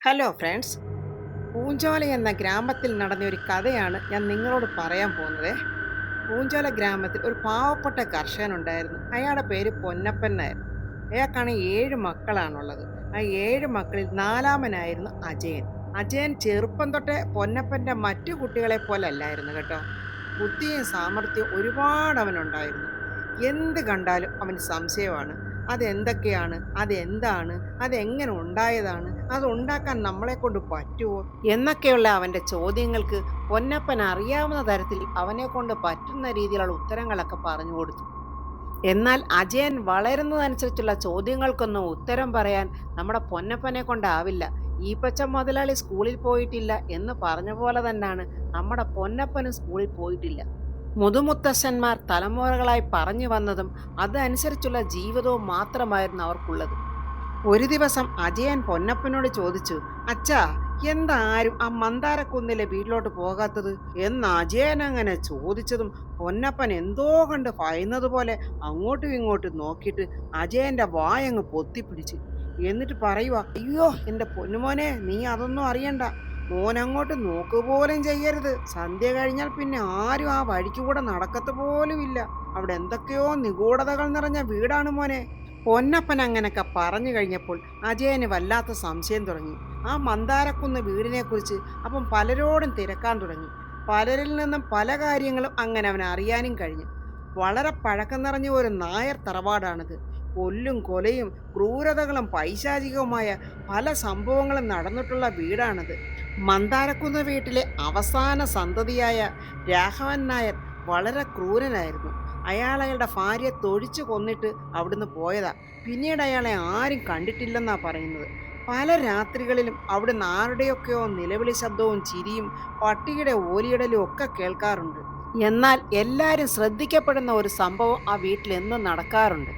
Hello friends. Poonchola എന്ന ഗ്രാമത്തിൽ നടന്ന ഒരു കഥയാണ് ഞാൻ നിങ്ങളോട് പറയാൻ പോകുന്നത്. പൂഞ്ചോല ഗ്രാമത്തിൽ ഒരു പാവപ്പെട്ട കർഷകനുണ്ടായിരുന്നു. അയാളുടെ പേര് പൊന്നപ്പൻ എന്നായിരുന്നു. അയാൾക്കാണ് 7 മക്കളാണുള്ളത്. ആ 7 മക്കളിൽ നാലാമനായിരുന്നു അജയൻ. അജയൻ ചെറുപ്പം തൊട്ടേ പൊന്നപ്പൻ്റെ മറ്റു കുട്ടികളെ പോലെ അല്ലായിരുന്നു കേട്ടോ. ബുദ്ധിയും സാമർഥ്യവും ഒരുപാട് അവനുണ്ടായിരുന്നു. എന്ത് കണ്ടാലും അവന് സംശയമാണ്. അതെന്തൊക്കെയാണ്, അതെന്താണ്, അതെങ്ങനെ ഉണ്ടായതാണ്, അത് ഉണ്ടാക്കാൻ നമ്മളെ കൊണ്ട് പറ്റുമോ എന്നൊക്കെയുള്ള അവൻ്റെ ചോദ്യങ്ങൾക്ക് പൊന്നപ്പൻ അറിയാവുന്ന തരത്തിൽ അവനെ കൊണ്ട് പറ്റുന്ന രീതിയിലുള്ള ഉത്തരങ്ങളൊക്കെ പറഞ്ഞു കൊടുത്തു. എന്നാൽ അജയൻ വളരുന്നതനുസരിച്ചുള്ള ചോദ്യങ്ങൾക്കൊന്നും ഉത്തരം പറയാൻ നമ്മുടെ പൊന്നപ്പനെ കൊണ്ടാവില്ല. ഈപ്പച്ച മുതലാളി സ്കൂളിൽ പോയിട്ടില്ല എന്ന് പറഞ്ഞ പോലെ തന്നെയാണ് നമ്മുടെ പൊന്നപ്പനും സ്കൂളിൽ പോയിട്ടില്ല. മുതുമുത്തശ്ശന്മാർ തലമുറകളായി പറഞ്ഞു വന്നതും അതനുസരിച്ചുള്ള ജീവിതവും മാത്രമായിരുന്നു അവർക്കുള്ളത്. ഒരു ദിവസം അജയൻ പൊന്നപ്പനോട് ചോദിച്ചു, അച്ഛാ, എന്താ ആരും ആ മന്ദാരക്കുന്നിലെ വീട്ടിലോട്ട് പോകാത്തത് എന്ന് അജയൻ അങ്ങനെ ചോദിച്ചതും പൊന്നപ്പൻ എന്തോ കണ്ട് ഭയന്നതുപോലെ അങ്ങോട്ടും ഇങ്ങോട്ടും നോക്കിയിട്ട് അജയന്റെ വായങ്ങ് പൊത്തിപ്പിടിച്ച്. എന്നിട്ട് പറയുക, അയ്യോ എൻ്റെ പൊന്നുമോനെ, നീ അതൊന്നും അറിയണ്ട. മോനങ്ങോട്ട് നോക്കുപോലും ചെയ്യരുത്. സന്ധ്യ കഴിഞ്ഞാൽ പിന്നെ ആരും ആ വഴിക്ക് കൂടെ നടക്കത്ത് പോലും ഇല്ല. അവിടെ എന്തൊക്കെയോ നിഗൂഢതകൾ നിറഞ്ഞ വീടാണ് മോനെ. പൊന്നപ്പൻ അങ്ങനൊക്കെ പറഞ്ഞു കഴിഞ്ഞപ്പോൾ അജയന് വല്ലാത്ത സംശയം തുടങ്ങി. ആ മന്ദാരക്കുന്ന് വീടിനെ കുറിച്ച് അപ്പം പലരോടും തിരക്കാൻ തുടങ്ങി. പലരിൽ നിന്നും പല കാര്യങ്ങളും അങ്ങനെ അവൻ അറിയാനും കഴിഞ്ഞു. വളരെ പഴക്കം നിറഞ്ഞ ഒരു നായർ തറവാടാണിത്. കൊല്ലും കൊലയും ക്രൂരതകളും പൈശാചികവുമായ പല സംഭവങ്ങളും നടന്നിട്ടുള്ള വീടാണിത്. മന്ദാരക്കുന്ന് വീട്ടിലെ അവസാന സന്തതിയായ രാഘവൻ നായർ വളരെ ക്രൂരനായിരുന്നു. അയാളുടെ ഭാര്യയെ തൊഴിച്ചു കൊന്നിട്ട് അവിടുന്ന് പോയതാ. പിന്നീട് അയാളെ ആരും കണ്ടിട്ടില്ലെന്നാ പറയുന്നത്. പല രാത്രികളിലും അവിടുന്ന് ആരുടെയൊക്കെയോ നിലവിളി ശബ്ദവും ചിരിയും പട്ടിയുടെ ഓലിയിടലും ഒക്കെ കേൾക്കാറുണ്ട്. എന്നാൽ എല്ലാവരും ശ്രദ്ധിക്കപ്പെടുന്ന ഒരു സംഭവം ആ വീട്ടിൽ എന്നും നടക്കാറുണ്ട്.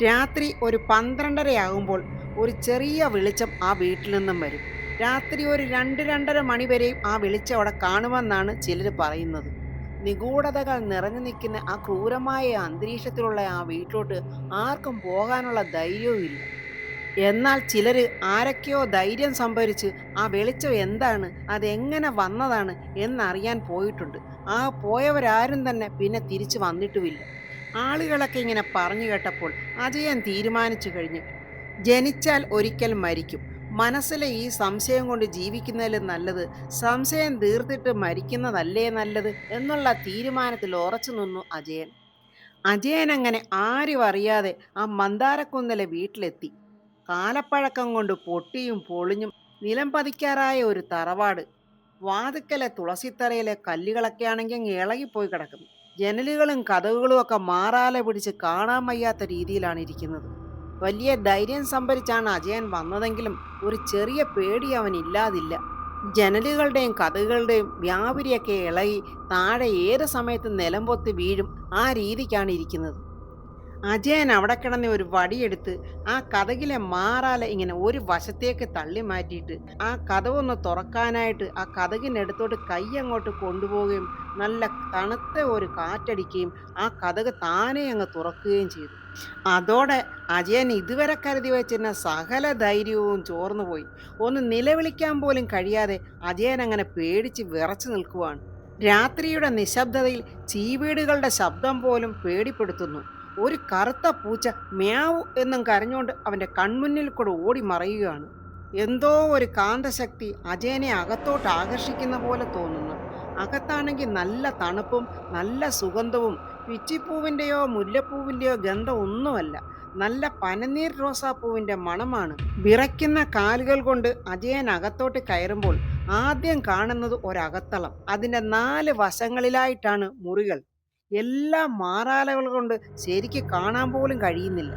രാത്രി ഒരു 12:30 ഒരു ചെറിയ വെളിച്ചം ആ വീട്ടിൽ നിന്നും വരും. രാത്രി ഒരു 2-2:30 മണി വരെയും ആ വെളിച്ചം അവിടെ കാണുമെന്നാണ് ചിലർ പറയുന്നത്. നിഗൂഢതകൾ നിറഞ്ഞു നിൽക്കുന്ന ആ ക്രൂരമായ അന്തരീക്ഷത്തിലുള്ള ആ വീട്ടിലോട്ട് ആർക്കും പോകാനുള്ള ധൈര്യവും ഇല്ല. എന്നാൽ ചിലർ ആരൊക്കെയോ ധൈര്യം സംഭരിച്ച് ആ വെളിച്ചം എന്താണ്, അതെങ്ങനെ വന്നതാണ് എന്നറിയാൻ പോയിട്ടുണ്ട്. ആ പോയവരാരും തന്നെ പിന്നെ തിരിച്ചു വന്നിട്ടുമില്ല. ആളുകളൊക്കെ ഇങ്ങനെ പറഞ്ഞു കേട്ടപ്പോൾ അജയൻ തീരുമാനിച്ചു കഴിഞ്ഞു, ജനിച്ചാൽ ഒരിക്കൽ മരിക്കും. മനസ്സിലെ ഈ സംശയം കൊണ്ട് ജീവിക്കുന്നതിലും നല്ലത് സംശയം തീർത്തിട്ട് മരിക്കുന്നതല്ലേ നല്ലത് എന്നുള്ള തീരുമാനത്തിൽ ഉറച്ചു നിന്നു അജയൻ. അജയൻ അങ്ങനെ ആരും അറിയാതെ ആ മന്ദാരക്കുന്നിലെ വീട്ടിലെത്തി. കാലപ്പഴക്കം കൊണ്ട് പൊട്ടിയും പൊളിഞ്ഞും നിലം പതിക്കാറായ ഒരു തറവാട്. വാതുക്കലെ തുളസിത്തറയിലെ കല്ലുകളൊക്കെ ആണെങ്കിൽ അങ്ങ് ഇളകിപ്പോയി കിടക്കുന്നു. ജനലുകളും കതകുകളും ഒക്കെ മാറാല പിടിച്ച് കാണാൻ വയ്യാത്ത രീതിയിലാണ് ഇരിക്കുന്നത്. വലിയ ധൈര്യം സംഭരിച്ചാണ് അജയൻ വന്നതെങ്കിലും ഒരു ചെറിയ പേടി അവൻ ഇല്ലാതില്ല. ജനലുകളുടെയും കതകുകളുടെയും വ്യാപരിയൊക്കെ ഇളകി താഴെ ഏത് സമയത്തും നിലം പൊത്തി വീഴും, ആ രീതിക്കാണ് ഇരിക്കുന്നത്. അജയൻ അവിടെ കിടന്ന് ഒരു വടിയെടുത്ത് ആ കതകിലെ മാറാല ഇങ്ങനെ ഒരു വശത്തേക്ക് തള്ളി മാറ്റിയിട്ട് ആ കതവൊന്ന് തുറക്കാനായിട്ട് ആ കതകിനടുത്തോട്ട് കൈ അങ്ങോട്ട് കൊണ്ടുപോവുകയും നല്ല തണുത്ത ഒരു കാറ്റടിക്കുകയും ആ കതക് താനെ അങ്ങ് തുറക്കുകയും ചെയ്തു. അതോടെ അജയൻ ഇതുവരെ കരുതി വെച്ചിരുന്ന സകല ധൈര്യവും ചോർന്നുപോയി. ഒന്ന് നിലവിളിക്കാൻ പോലും കഴിയാതെ അജയൻ അങ്ങനെ പേടിച്ച് വിറച്ചു നിൽക്കുവാണ്. രാത്രിയുടെ നിശബ്ദതയിൽ ചീവീടുകളുടെ ശബ്ദം പോലും പേടിപ്പെടുത്തുന്നു. ഒരു കറുത്ത പൂച്ച മ്യാവു എന്നും കരഞ്ഞുകൊണ്ട് അവൻ്റെ കൺമുന്നിൽ കൂടെ ഓടി മറയുകയാണ്. എന്തോ ഒരു കാന്തശക്തി അജയനെ അകത്തോട്ട് ആകർഷിക്കുന്ന പോലെ തോന്നുന്നു. അകത്താണെങ്കിൽ നല്ല തണുപ്പും നല്ല സുഗന്ധവും. പിച്ചിപ്പൂവിൻ്റെയോ മുല്ലപ്പൂവിൻ്റെയോ ഗന്ധം ഒന്നുമല്ല, നല്ല പനനീർ റോസാപ്പൂവിൻ്റെ മണമാണ്. വിറയ്ക്കുന്ന കാലുകൾ കൊണ്ട് അജയൻ അകത്തോട്ട് കയറുമ്പോൾ ആദ്യം കാണുന്നത് ഒരകത്തളം. അതിൻ്റെ 4 വശങ്ങളിലായിട്ടാണ് മുറികൾ. എല്ലാ മാറാലകൾ കൊണ്ട് ശരിക്ക് കാണാൻ പോലും കഴിയുന്നില്ല.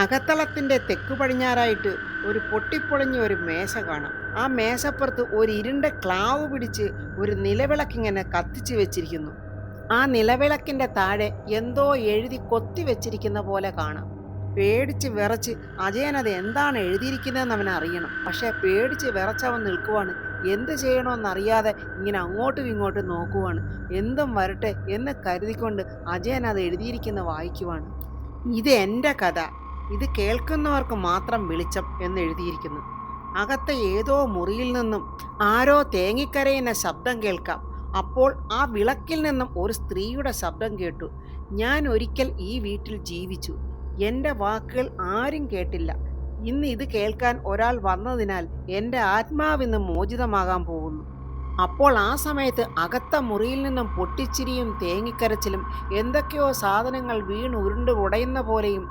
അകത്തളത്തിൻ്റെ തെക്കു പടിഞ്ഞാറായിട്ട് ഒരു പൊട്ടിപ്പൊളിഞ്ഞ ഒരു മേശ കാണാം. ആ മേശപ്പുറത്ത് ഒരു ഇരുണ്ട ക്ലാവ് പിടിച്ച് ഒരു നിലവിളക്കിങ്ങനെ കത്തിച്ചു വെച്ചിരിക്കുന്നു. ആ നിലവിളക്കിൻ്റെ താഴെ എന്തോ എഴുതി കൊത്തി വെച്ചിരിക്കുന്ന പോലെ കാണാം. പേടിച്ച് വിറച്ച് അജയൻ അത് എന്താണ് എഴുതിയിരിക്കുന്നതെന്ന് അവൻ അറിയണം. പക്ഷേ പേടിച്ച് വിറച്ചവൻ നിൽക്കുവാണ്. എന്ത് ചെയ്യണമെന്നറിയാതെ ഇങ്ങനെ അങ്ങോട്ടും ഇങ്ങോട്ടും നോക്കുവാണ്. എന്തും വരട്ടെ എന്ന് കരുതിക്കൊണ്ട് അജയൻ അത് എഴുതിയിരിക്കുന്ന വായിക്കുവാണ്. ഇത് എൻ്റെ കഥ, ഇത് കേൾക്കുന്നവർക്ക് മാത്രം വെളിച്ചം എന്ന് എഴുതിയിരിക്കുന്നു. അകത്തെ ഏതോ മുറിയിൽ നിന്നും ആരോ തേങ്ങിക്കരയുന്ന ശബ്ദം കേൾക്കാം. അപ്പോൾ ആ വിളക്കിൽ നിന്നും ഒരു സ്ത്രീയുടെ ശബ്ദം കേട്ടു. ഞാൻ ഒരിക്കൽ ഈ വീട്ടിൽ ജീവിച്ചു. എൻ്റെ വാക്കുകൾ ആരും കേട്ടില്ല. ഇന്ന് ഇത് കേൾക്കാൻ ഒരാൾ വന്നതിനാൽ എൻ്റെ ആത്മാവിന്ന് മോചിതമാകാൻ പോകുന്നു. അപ്പോൾ ആ സമയത്ത് അകത്ത മുറിയിൽ നിന്നും പൊട്ടിച്ചിരിയും തേങ്ങിക്കരച്ചിലും, എന്തൊക്കെയോ സാധനങ്ങൾ വീണ് ഉരുണ്ട് ഉടയുന്ന പോലെയും,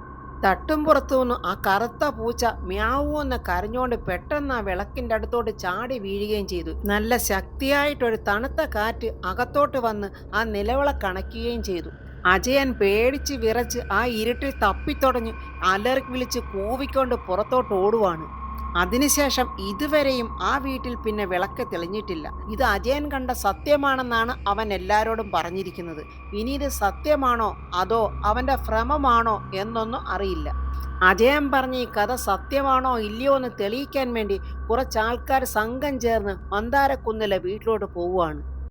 തട്ടുംപുറത്തുനിന്ന് ആ കറുത്ത പൂച്ച മ്യാവൂ എന്ന് കരഞ്ഞുകൊണ്ട് പെട്ടെന്ന് ആ വിളക്കിൻ്റെ അടുത്തോട്ട് ചാടി വീഴുകയും ചെയ്തു. നല്ല ശക്തിയായിട്ടൊരു തണുത്ത കാറ്റ് അകത്തോട്ട് വന്ന് ആ നിലവിളക്ക് അണയ്ക്കുകയും ചെയ്തു. അജയൻ പേടിച്ച് വിറച്ച് ആ ഇരുട്ടിൽ തപ്പിത്തുടഞ്ഞ് അലറി വിളിച്ച് കൂവിക്കൊണ്ട് പുറത്തോട്ട് ഓടുവാണ്. അതിനുശേഷം ഇതുവരെയും ആ വീട്ടിൽ പിന്നെ വിളക്ക് തെളിഞ്ഞിട്ടില്ല. ഇത് അജയൻ കണ്ട സത്യമാണെന്നാണ് അവൻ എല്ലാവരോടും പറഞ്ഞിരിക്കുന്നത്. ഇനി ഇത് സത്യമാണോ അതോ അവൻ്റെ ഭ്രമമാണോ എന്നൊന്നും അറിയില്ല. അജയൻ പറഞ്ഞ ഈ കഥ സത്യമാണോ ഇല്ലയോ എന്ന് തെളിയിക്കാൻ വേണ്ടി കുറച്ചാൾക്കാർ സംഘം ചേർന്ന് മന്ദാരക്കുന്നിലെ വീട്ടിലോട്ട് പോവുകയാണ്.